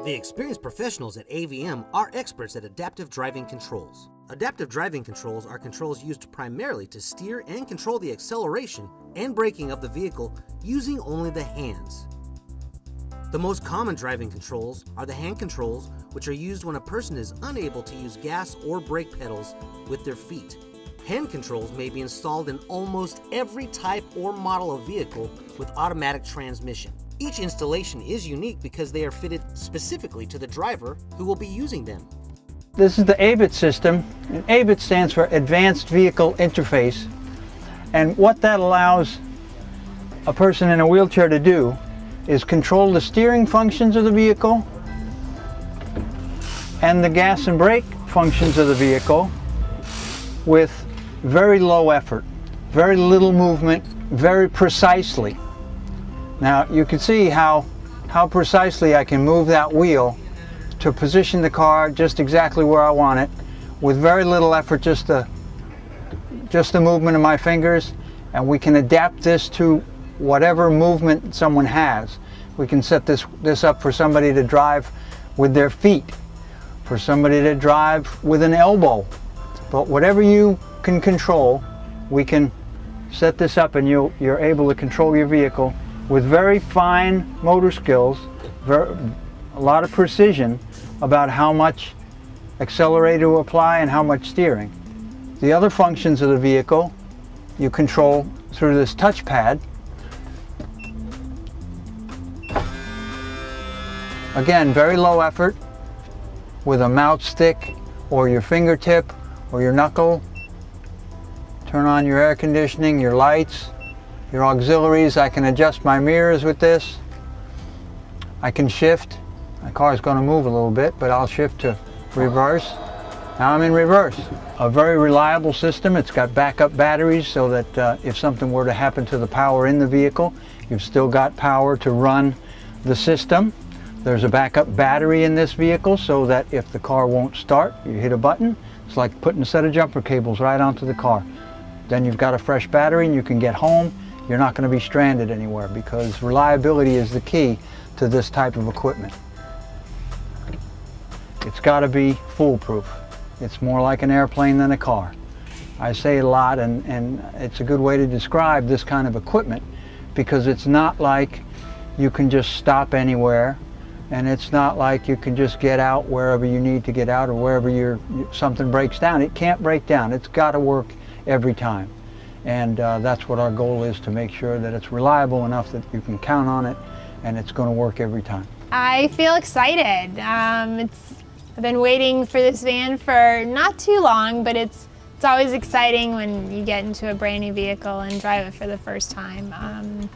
The experienced professionals at AVM are experts at adaptive driving controls. Adaptive driving controls are controls used primarily to steer and control the acceleration and braking of the vehicle using only the hands. The most common driving controls are the hand controls, which are used when a person is unable to use gas or brake pedals with their feet. Hand controls may be installed in almost every type or model of vehicle with automatic transmission. Each installation is unique because they are fitted specifically to the driver who will be using them. This is the AVIT system, and AVIT stands for Advanced Vehicle Interface. And what that allows a person in a wheelchair to do is control the steering functions of the vehicle and the gas and brake functions of the vehicle with very low effort, very little movement, very precisely. Now you can see how precisely I can move that wheel to position the car just exactly where I want it with very little effort, just the movement of my fingers, and we can adapt this to whatever movement someone has. We can set this up for somebody to drive with their feet, for somebody to drive with an elbow. But whatever you can control, we can set this up and you're able to control your vehicle with very fine motor skills, a lot of precision about how much accelerator to apply and how much steering. The other functions of the vehicle you control through this touchpad. Again, very low effort with a mouse stick or your fingertip or your knuckle. Turn on your air conditioning, your lights, your auxiliaries. I can adjust my mirrors with this. I can shift. My car is going to move a little bit, but I'll shift to reverse. Now I'm in reverse. A very reliable system. It's got backup batteries so that if something were to happen to the power in the vehicle, you've still got power to run the system. There's a backup battery in this vehicle so that if the car won't start, you hit a button. It's like putting a set of jumper cables right onto the car. Then you've got a fresh battery and you can get home. You're not going to be stranded anywhere because reliability is the key to this type of equipment. It's got to be foolproof. It's more like an airplane than a car. I say it a lot, and it's a good way to describe this kind of equipment because it's not like you can just stop anywhere, and it's not like you can just get out wherever you need to get out or wherever something breaks down. It can't break down. It's got to work every time. And that's what our goal is, to make sure that it's reliable enough that you can count on it and it's going to work every time. I feel excited. I've been waiting for this van for not too long, but it's always exciting when you get into a brand new vehicle and drive it for the first time.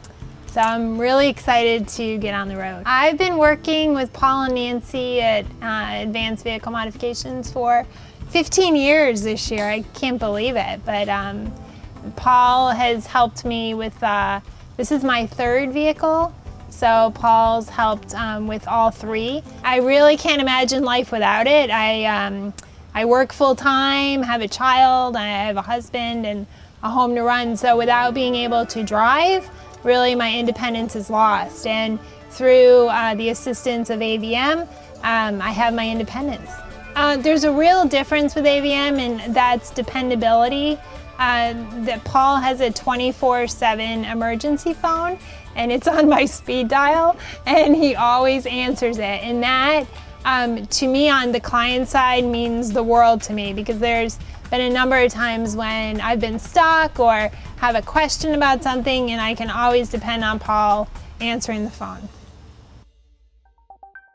So I'm really excited to get on the road. I've been working with Paul and Nancy at Advanced Vehicle Modifications for 15 years this year. I can't believe it, but Paul has helped me with, this is my third vehicle, so Paul's helped with all three. I really can't imagine life without it. I work full-time, have a child, I have a husband and a home to run, so without being able to drive, really my independence is lost. And through the assistance of AVM, I have my independence. There's a real difference with AVM, and that's dependability. That Paul has a 24/7 emergency phone, and it's on my speed dial, and he always answers it. And that, to me, on the client side, means the world to me, because there's been a number of times when I've been stuck or have a question about something, and I can always depend on Paul answering the phone.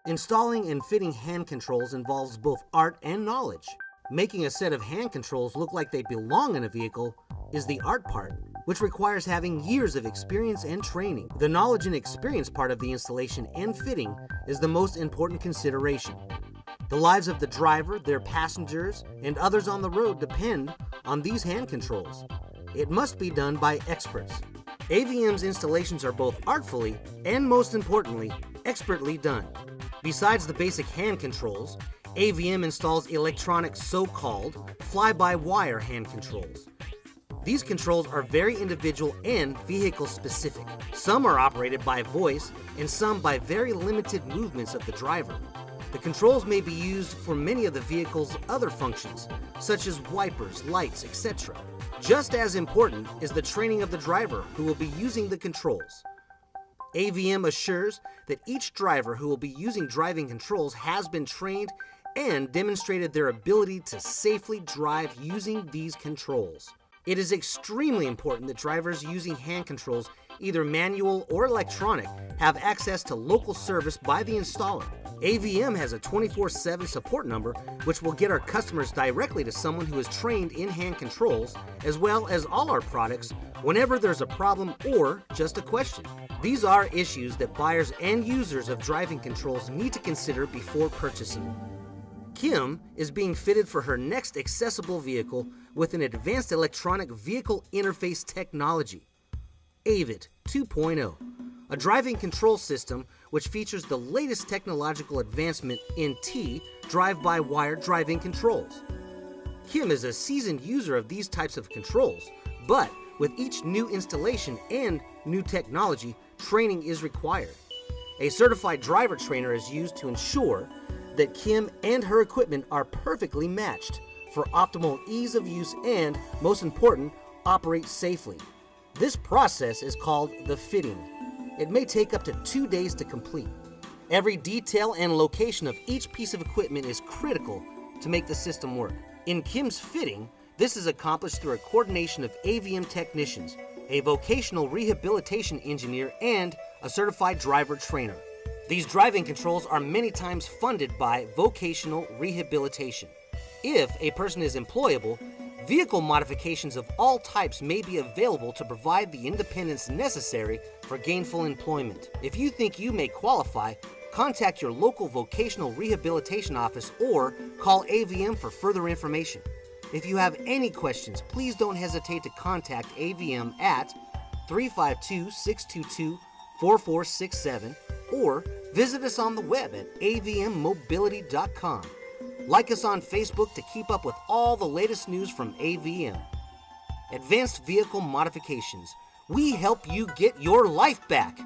Installing and fitting hand controls involves both art and knowledge. Making a set of hand controls look like they belong in a vehicle is the art part, which requires having years of experience and training. The knowledge and experience part of the installation and fitting is the most important consideration. The lives of the driver, their passengers, and others on the road depend on these hand controls. It must be done by experts. AVM's installations are both artfully and, most importantly, expertly done. Besides the basic hand controls, AVM installs electronic so-called fly-by-wire hand controls. These controls are very individual and vehicle-specific. Some are operated by voice and some by very limited movements of the driver. The controls may be used for many of the vehicle's other functions, such as wipers, lights, etc. Just as important is the training of the driver who will be using the controls. AVM assures that each driver who will be using driving controls has been trained and demonstrated their ability to safely drive using these controls. It is extremely important that drivers using hand controls, either manual or electronic, have access to local service by the installer. AVM has a 24/7 support number which will get our customers directly to someone who is trained in hand controls, as well as all our products whenever there's a problem or just a question. These are issues that buyers and users of driving controls need to consider before purchasing. Kim is being fitted for her next accessible vehicle with an advanced electronic vehicle interface technology, AVIT 2.0, a driving control system which features the latest technological advancement in drive-by-wire driving controls. Kim is a seasoned user of these types of controls, but with each new installation and new technology, training is required. A certified driver trainer is used to ensure that Kim and her equipment are perfectly matched for optimal ease of use and, most important, operate safely. This process is called the fitting. It may take up to 2 days to complete. Every detail and location of each piece of equipment is critical to make the system work. In Kim's fitting, this is accomplished through a coordination of AVM technicians, a vocational rehabilitation engineer, and a certified driver trainer. These driving controls are many times funded by vocational rehabilitation. If a person is employable, vehicle modifications of all types may be available to provide the independence necessary for gainful employment. If you think you may qualify, contact your local vocational rehabilitation office or call AVM for further information. If you have any questions, please don't hesitate to contact AVM at 352-622-4467 or visit us on the web at avmmobility.com. Like us on Facebook to keep up with all the latest news from AVM. Advanced Vehicle Modifications. We help you get your life back.